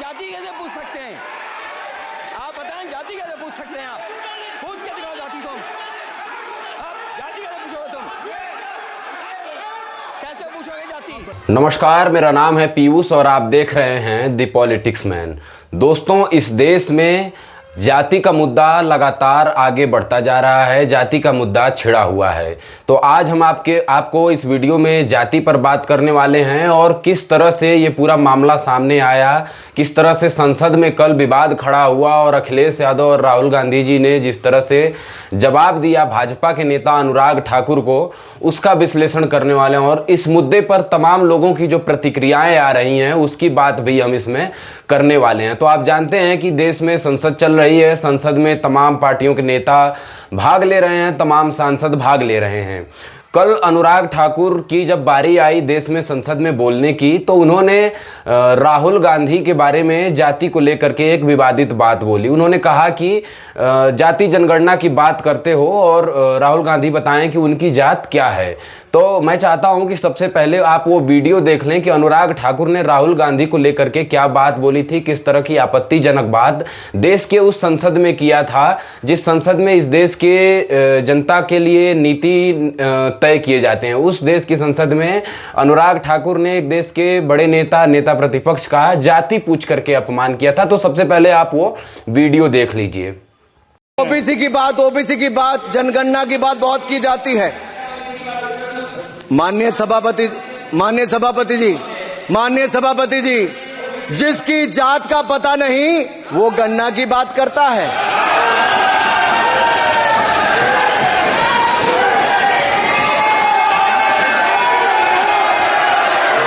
जाति कैसे पूछ सकते हैं? आप बताएं, जाति कैसे पूछ सकते हैं? आप पूछ के दिखाओ जाति तुम। आप जाति कैसे पूछोगे तुम? कैसे पूछोगे जाति? नमस्कार, मेरा नाम है पीयूष और आप देख रहे हैं द पॉलिटिक्स मैन। दोस्तों, इस देश में जाति का मुद्दा लगातार आगे बढ़ता जा रहा है, जाति का मुद्दा छिड़ा हुआ है। तो आज हम आपको इस वीडियो में जाति पर बात करने वाले हैं और किस तरह से ये पूरा मामला सामने आया, किस तरह से संसद में कल विवाद खड़ा हुआ और अखिलेश यादव और राहुल गांधी जी ने जिस तरह से जवाब दिया भाजपा के नेता अनुराग ठाकुर को, उसका विश्लेषण करने वाले हैं। और इस मुद्दे पर तमाम लोगों की जो प्रतिक्रियाएं आ रही हैं उसकी बात भी हम इसमें करने वाले हैं। तो आप जानते हैं कि देश में संसद चल रही है, संसद में तमाम पार्टियों के नेता भाग ले रहे हैं, तमाम सांसद भाग ले रहे हैं। कल अनुराग ठाकुर की जब बारी आई देश में संसद में बोलने की, तो उन्होंने राहुल गांधी के बारे में जाति को लेकर के एक विवादित बात बोली। उन्होंने कहा कि जाति जनगणना की बात करते हो और राहुल गांधी बताएं कि उनकी जात क्या है। तो मैं चाहता हूं कि सबसे पहले आप वो वीडियो देख लें कि अनुराग ठाकुर ने राहुल गांधी को लेकर के क्या बात बोली थी, किस तरह की आपत्तिजनक बात देश के उस संसद में किया था जिस संसद में इस देश के जनता के लिए नीति तय किए जाते हैं। उस देश की संसद में अनुराग ठाकुर ने एक देश के बड़े नेता प्रतिपक्ष का जाति पूछ करके अपमान किया था। तो सबसे पहले आप वो वीडियो देख लीजिए। ओबीसी की बात, जनगणना की बात बहुत की जाती है। माननीय सभापति जी, जिसकी जात का पता नहीं वो गणना की बात करता है।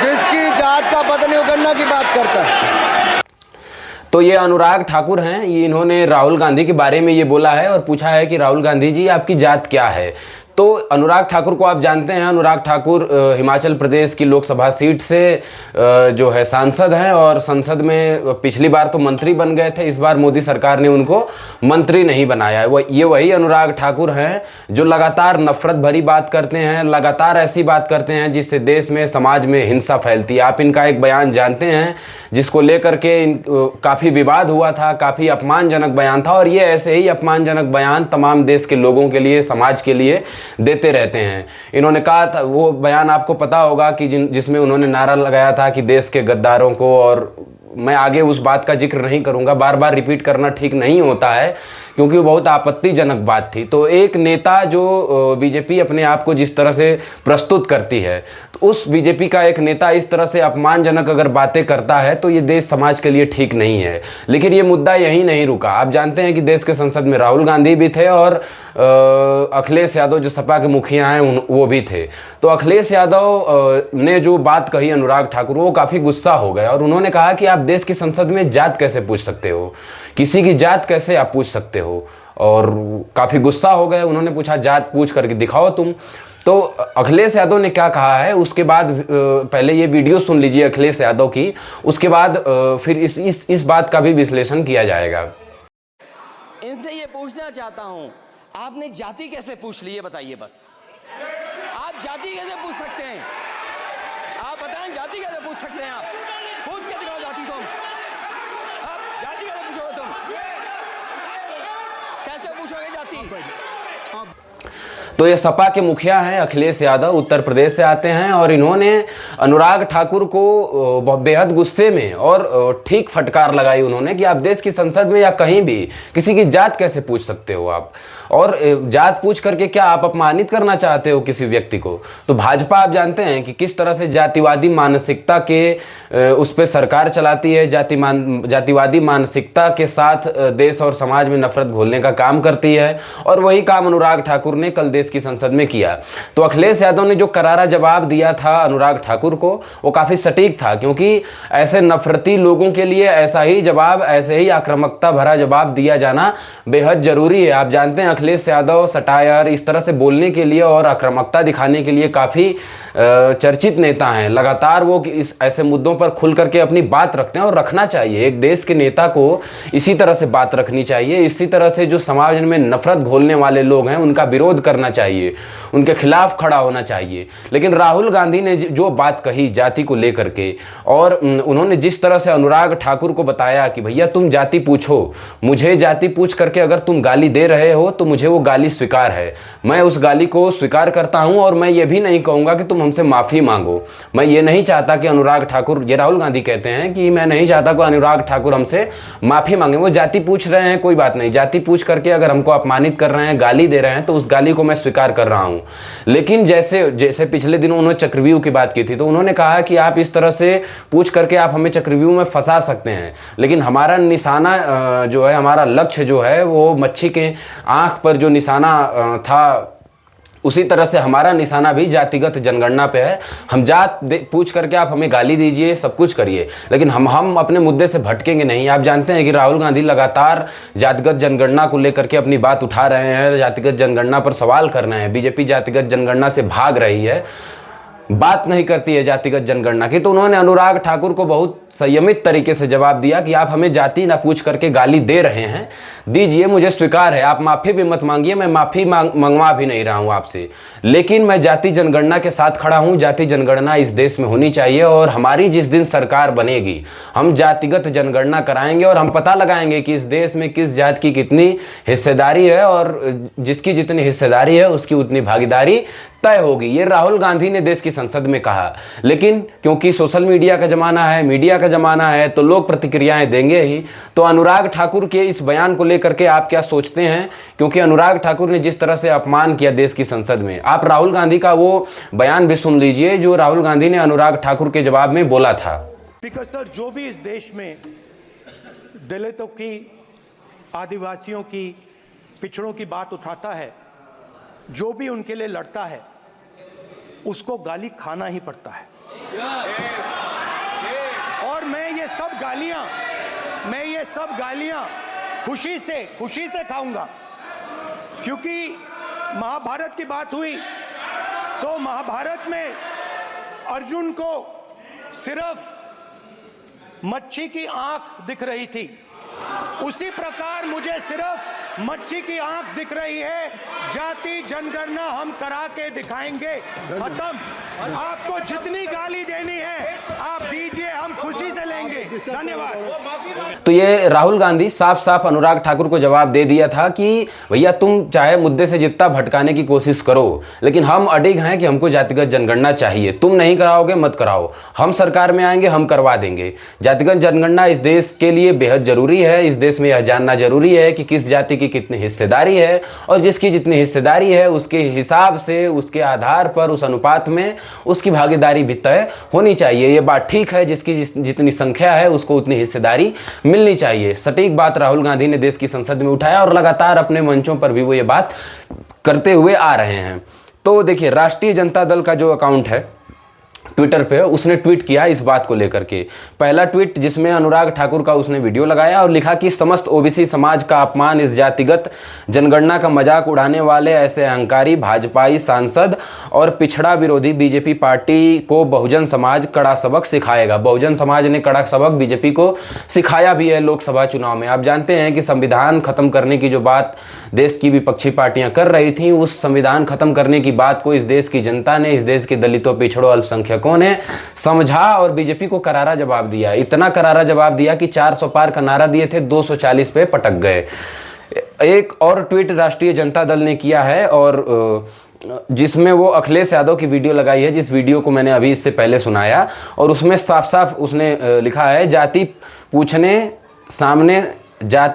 जिसकी जात का पता नहीं वो गणना की बात करता है। तो ये अनुराग ठाकुर हैं, ये इन्होंने राहुल गांधी के बारे में ये बोला है और पूछा है कि राहुल गांधी जी आपकी जात क्या है। तो अनुराग ठाकुर को आप जानते हैं, अनुराग ठाकुर हिमाचल प्रदेश की लोकसभा सीट से जो है सांसद हैं और संसद में पिछली बार तो मंत्री बन गए थे, इस बार मोदी सरकार ने उनको मंत्री नहीं बनाया है। ये वही अनुराग ठाकुर हैं जो लगातार नफरत भरी बात करते हैं, लगातार ऐसी बात करते हैं जिससे देश में समाज में हिंसा फैलती है। आप इनका एक बयान जानते हैं जिसको लेकर के काफ़ी विवाद हुआ था, काफ़ी अपमानजनक बयान था और ये ऐसे ही अपमानजनक बयान तमाम देश के लोगों के लिए, समाज के लिए देते रहते हैं। इन्होंने कहा था, वो बयान आपको पता होगा कि जिसमें उन्होंने नारा लगाया था कि देश के गद्दारों को, और मैं आगे उस बात का जिक्र नहीं करूंगा, बार बार रिपीट करना ठीक नहीं होता है क्योंकि वो बहुत आपत्तिजनक बात थी। तो एक नेता जो बीजेपी अपने आप को जिस तरह से प्रस्तुत करती है, तो उस बीजेपी का एक नेता इस तरह से अपमानजनक अगर बातें करता है तो ये देश समाज के लिए ठीक नहीं है। लेकिन ये मुद्दा यहीं नहीं रुका। आप जानते हैं कि देश के संसद में राहुल गांधी भी थे और अखिलेश यादव जो सपा के मुखिया हैं वो भी थे। तो अखिलेश यादव ने जो बात कही अनुराग ठाकुर, वो काफ़ी गुस्सा हो गए और उन्होंने कहा कि आप देश की संसद में जात कैसे पूछ सकते हो, किसी की जात कैसे आप पूछ सकते हो। और काफ़ी गुस्सा हो गए। उन्होंने पूछा जात पूछ करके दिखाओ तुम। तो अखिलेश यादव ने क्या कहा है उसके बाद पहले ये वीडियो सुन लीजिए अखिलेश यादव की, उसके बाद फिर इस बात का भी विश्लेषण किया जाएगा। इनसे ये पूछना चाहता हूं, आपने जाति कैसे पूछ ली, ये बताइए बस। आप जाति कैसे पूछ सकते हैं? आप बताएं, जाति कैसे पूछ सकते हैं? आप पूछ के दिखाओ जाति तुम। आप जाति कैसे पूछोगे तुम? कैसे पूछोगे जाति? तो ये सपा के मुखिया हैं अखिलेश यादव, उत्तर प्रदेश से आते हैं और इन्होंने अनुराग ठाकुर को बेहद गुस्से में और ठीक फटकार लगाई उन्होंने कि आप देश की संसद में या कहीं भी किसी की जात कैसे पूछ सकते हो आप, और जात पूछ करके क्या आप अपमानित करना चाहते हो किसी व्यक्ति को। तो भाजपा आप जानते हैं कि किस तरह से जातिवादी मानसिकता के उस पर सरकार चलाती है, जातिवादी मानसिकता के साथ देश और समाज में नफरत घोलने का काम करती है और वही काम अनुराग ठाकुर ने कल देश की संसद में किया। तो अखिलेश यादव ने जो करारा जवाब दिया था अनुराग ठाकुर को, वो काफ़ी सटीक था क्योंकि ऐसे नफरती लोगों के लिए ऐसा ही जवाब, ऐसे ही आक्रामकता भरा जवाब दिया जाना बेहद जरूरी है। आप जानते हैं अखिलेश यादव सटायर इस तरह से बोलने के लिए और आक्रामकता दिखाने के लिए काफ़ी चर्चित नेता हैं। लगातार वो इस ऐसे मुद्दों पर खुल करके अपनी बात रखते हैं और रखना चाहिए। एक देश के नेता को इसी तरह से बात रखनी चाहिए। इसी तरह से जो समाज में नफरत घोलने वाले लोग हैं उनका विरोध करना चाहिए, उनके खिलाफ खड़ा होना चाहिए। लेकिन राहुल गांधी ने जो बात कही जाति को लेकर के, और उन्होंने जिस तरह से अनुराग ठाकुर को बताया कि भैया तुम जाति पूछो, मुझे जाति पूछ करके अगर तुम गाली दे रहे हो तो मुझे वो गाली स्वीकार है, मैं उस गाली को स्वीकार करता हूं, और मैं ये भी नहीं कहूंगा कि तुम हमसे माफी मांगो। मैं ये नहीं चाहता कि अनुराग ठाकुर, ये राहुल गांधी कहते हैं कि मैं नहीं चाहता कि अनुराग ठाकुर हमसे माफी मांगे। वो जाति पूछ रहे हैं, कोई बात नहीं, जाति पूछ करके अगर हमको अपमानित कर रहे हैं, गाली दे रहे हैं, तो उस गाली को मैं स्वीकार कर रहा हूं। लेकिन जैसे पिछले दिनों उन्होंने चक्रव्यूह की बात की थी, तो उन्होंने कहा कि आप इस तरह से पूछ करके आप हमें चक्रव्यूह में फंसा सकते हैं, लेकिन हमारा निशाना जो है, हमारा लक्ष्य जो है वो मच्छी के आंख पर जो निशाना था, उसी तरह से हमारा निशाना भी जातिगत जनगणना पे है। हम जात पूछ करके आप हमें गाली दीजिए, सब कुछ करिए, लेकिन हम अपने मुद्दे से भटकेंगे नहीं। आप जानते हैं कि राहुल गांधी लगातार जातिगत जनगणना को लेकर के अपनी बात उठा रहे हैं, जातिगत जनगणना पर सवाल कर रहे हैं। बीजेपी जातिगत जनगणना से भाग रही है, बात नहीं करती है जातिगत जनगणना की। तो उन्होंने अनुराग ठाकुर को बहुत संयमित तरीके से जवाब दिया कि आप हमें जाति ना पूछ करके गाली दे रहे हैं, दीजिए, मुझे स्वीकार है, आप माफी भी मत मांगिए, मैं माफी मंगवा भी नहीं रहा हूं आपसे, लेकिन मैं जाति जनगणना के साथ खड़ा हूं। जाति जनगणना इस देश में होनी चाहिए, और हमारी जिस दिन सरकार बनेगी हम जातिगत जनगणना कराएंगे और हम पता लगाएंगे कि इस देश में किस जात की कितनी हिस्सेदारी है, और जिसकी जितनी हिस्सेदारी है उसकी उतनी भागीदारी तय होगी। ये राहुल गांधी ने देश की संसद में कहा। लेकिन क्योंकि सोशल मीडिया का जमाना है, मीडिया का जमाना है, तो लोग प्रतिक्रियाएं देंगे ही। तो अनुराग ठाकुर के इस बयान को लेकर के आप क्या सोचते हैं? क्योंकि अनुराग ठाकुर ने जिस तरह से अपमान किया देश की संसद में, आप राहुल गांधी का वो बयान भी सुन लीजिए जो राहुल गांधी ने अनुराग ठाकुर के जवाब में बोला था। स्पीकर सर, जो भी इस देश में दलितों की, आदिवासियों की, पिछड़ों की बात उठाता है, जो भी उनके लिए लड़ता है, उसको गाली खाना ही पड़ता है। और मैं ये सब गालियां खुशी से खाऊंगा, क्योंकि महाभारत की बात हुई तो महाभारत में अर्जुन को सिर्फ मच्छी की आंख दिख रही थी, उसी प्रकार मुझे सिर्फ मच्छी की आंख दिख रही है। जाति जनगणना हम करा के दिखाएंगे, खत्म। आपको जितनी गाली देनी है आप दीजिए, हम खुशी से लेंगे। धन्यवाद। तो ये राहुल गांधी साफ साफ अनुराग ठाकुर को जवाब दे दिया था कि भैया तुम चाहे मुद्दे से जितना भटकाने की कोशिश करो, लेकिन हम अडिग हैं कि हमको जातिगत जनगणना चाहिए। तुम नहीं कराओगे मत कराओ, हम सरकार में आएंगे, हम करवा देंगे। जातिगत जनगणना इस देश के लिए बेहद जरूरी है। इस देश में यह जानना जरूरी है कि किस जाति की कितनी हिस्सेदारी है, और जिसकी जितनी हिस्सेदारी है उसके हिसाब से, उसके आधार पर, उस अनुपात में उसकी भागीदारी भी तय होनी चाहिए। ये बात ठीक है, जिसकी जितनी संख्या है उसको उतनी हिस्सेदारी मिलनी चाहिए। सटीक बात राहुल गांधी ने देश की संसद में उठाया, और लगातार अपने मंचों पर भी वो ये बात करते हुए आ रहे हैं। तो देखिए, राष्ट्रीय जनता दल का जो अकाउंट है ट्विटर पे, उसने ट्वीट किया इस बात को लेकर के। पहला ट्वीट जिसमें अनुराग ठाकुर का उसने वीडियो लगाया और लिखा कि समस्त ओबीसी समाज का अपमान, इस जातिगत जनगणना का मजाक उड़ाने वाले ऐसे अहंकारी भाजपाई सांसद और पिछड़ा विरोधी बीजेपी पार्टी को बहुजन समाज कड़ा सबक सिखाएगा। बहुजन समाज ने कड़ा सबक बीजेपी को सिखाया भी है लोकसभा चुनाव में। आप जानते हैं कि संविधान खत्म करने की जो बात देश की विपक्षी पार्टियां कर रही थी, उस संविधान खत्म करने की बात को इस देश की जनता ने, इस देश के दलितों, पिछड़ों, अल्पसंख्यकों ने समझा और बीजेपी को करारा जवाब दिया। इतना करारा जवाब दिया कि 400 पार का नारा दिए थे, 240 पे पटक गए। एक और ट्वीट राष्ट्रीय जनता दल ने किया है, और जिसमें वो अखिलेश यादव की वीडियो लगाई है, जिस वीडियो को मैंने अभी इससे पहले सुनाया, और उसमें साफ साफ उसने लिखा है, जाति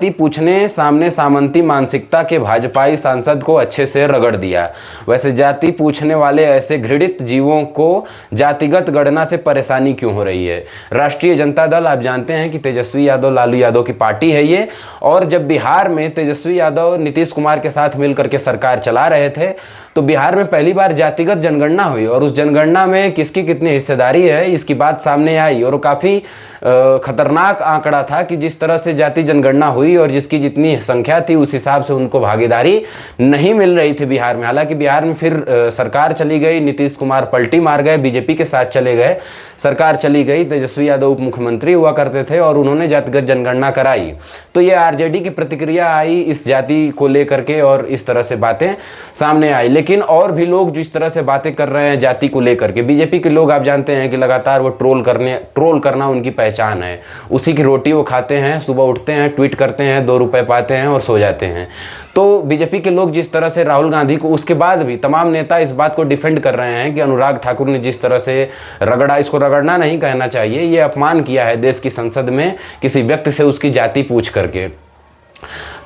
पूछने सामने सामंती मानसिकता के भाजपाई सांसद को अच्छे से रगड़ दिया। वैसे जाति पूछने वाले ऐसे घृणित जीवों को जातिगत गणना से परेशानी क्यों हो रही है? राष्ट्रीय जनता दल, आप जानते हैं कि तेजस्वी यादव, लालू यादव की पार्टी है ये, और जब बिहार में तेजस्वी यादव नीतीश कुमार के साथ मिलकर के सरकार चला रहे थे, तो बिहार में पहली बार जातिगत जनगणना हुई, और उस जनगणना में किसकी कितनी हिस्सेदारी है इसकी बात सामने आई, और काफ़ी खतरनाक आंकड़ा था कि जिस तरह से जाति जनगणना हुई और जिसकी जितनी संख्या थी उस हिसाब से उनको भागीदारी नहीं मिल रही थी बिहार में। हालांकि बिहार में फिर सरकार चली गई, नीतीश कुमार पलटी मार गए, बीजेपी के साथ चले गए, सरकार चली गई, तेजस्वी यादव उप मुख्यमंत्री हुआ करते थे और उन्होंने जातिगत जनगणना कराई। तो ये आरजेडी की प्रतिक्रिया आई इस जाति को लेकर के और इस तरह से बातें सामने आई। लेकिन और भी लोग जिस तरह से बातें कर रहे हैं जाति को लेकर के, बीजेपी के लोग आप जानते हैं कि लगातार वो ट्रोल करना उनकी पहचान है, उसी की रोटी वो खाते हैं, सुबह उठते हैं, ट्वीट करते हैं, 2 रुपए पाते हैं और सो जाते हैं। तो बीजेपी के लोग जिस तरह से राहुल गांधी को, उसके बाद भी तमाम नेता इस बात को डिफेंड कर रहे हैं कि अनुराग ठाकुर ने जिस तरह से रगड़ा, इसको रगड़ना नहीं कहना चाहिए, ये अपमान किया है देश की संसद में किसी व्यक्ति से उसकी जाति पूछ करके।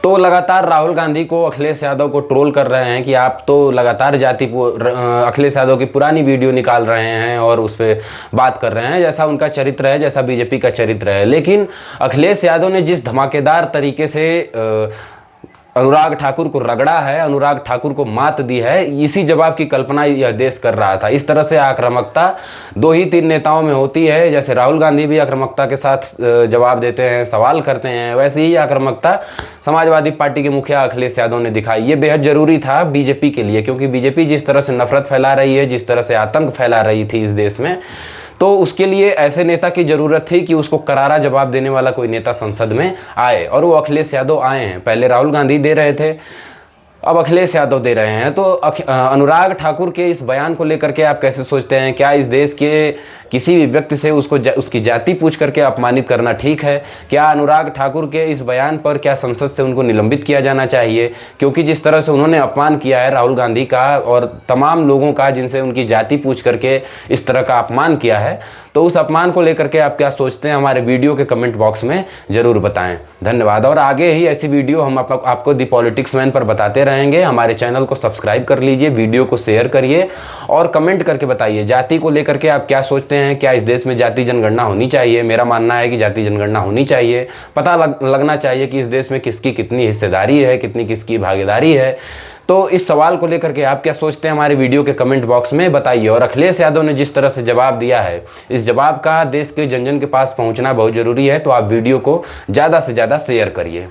तो लगातार राहुल गांधी को, अखिलेश यादव को ट्रोल कर रहे हैं कि आप तो लगातार अखिलेश यादव की पुरानी वीडियो निकाल रहे हैं और उस पर बात कर रहे हैं, जैसा उनका चरित्र है, जैसा बीजेपी का चरित्र है। लेकिन अखिलेश यादव ने जिस धमाकेदार तरीके से अनुराग ठाकुर को रगड़ा है, अनुराग ठाकुर को मात दी है, इसी जवाब की कल्पना यह देश कर रहा था। इस तरह से आक्रामकता 2 ही 3 नेताओं में होती है। जैसे राहुल गांधी भी आक्रामकता के साथ जवाब देते हैं, सवाल करते हैं, वैसे ही आक्रामकता समाजवादी पार्टी के मुखिया अखिलेश यादव ने दिखाई। ये बेहद जरूरी था बीजेपी के लिए, क्योंकि बीजेपी जिस तरह से नफरत फैला रही है, जिस तरह से आतंक फैला रही थी इस देश में, तो उसके लिए ऐसे नेता की जरूरत थी कि उसको करारा जवाब देने वाला कोई नेता संसद में आए, और वो अखिलेश यादव आए हैं। पहले राहुल गांधी दे रहे थे, अब अखिलेश यादव दे रहे हैं। तो अनुराग ठाकुर के इस बयान को लेकर के आप कैसे सोचते हैं? क्या इस देश के किसी भी व्यक्ति से उसकी जाति पूछ करके अपमानित करना ठीक है? क्या अनुराग ठाकुर के इस बयान पर क्या संसद से उनको निलंबित किया जाना चाहिए? क्योंकि जिस तरह से उन्होंने अपमान किया है राहुल गांधी का और तमाम लोगों का, जिनसे उनकी जाति पूछ करके इस तरह का अपमान किया है, तो उस अपमान को लेकर के आप क्या सोचते हैं? हमारे वीडियो के कमेंट बॉक्स में जरूर बताएं। धन्यवाद। और आगे ही ऐसी वीडियो हम आपको दी पॉलिटिक्स मैन पर बताते रहेंगे। हमारे चैनल को सब्सक्राइब कर लीजिए, वीडियो को शेयर करिए और कमेंट करके बताइए जाति को लेकर के आप क्या सोचते हैं। क्या इस देश में जाति जनगणना होनी चाहिए? मेरा मानना है कि जाति जनगणना होनी चाहिए। पता लगना चाहिए कि इस देश में किसकी कितनी हिस्सेदारी है, किसकी भागीदारी है। तो इस सवाल को लेकर के आप क्या सोचते हैं? हमारे वीडियो के कमेंट बॉक्स में बताइए। और अखिलेश यादव ने जिस तरह से जवाब दिया है, इस जवाब का देश के जन जन के पास पहुंचना बहुत जरूरी है। तो आप वीडियो को ज़्यादा से ज़्यादा शेयर करिए।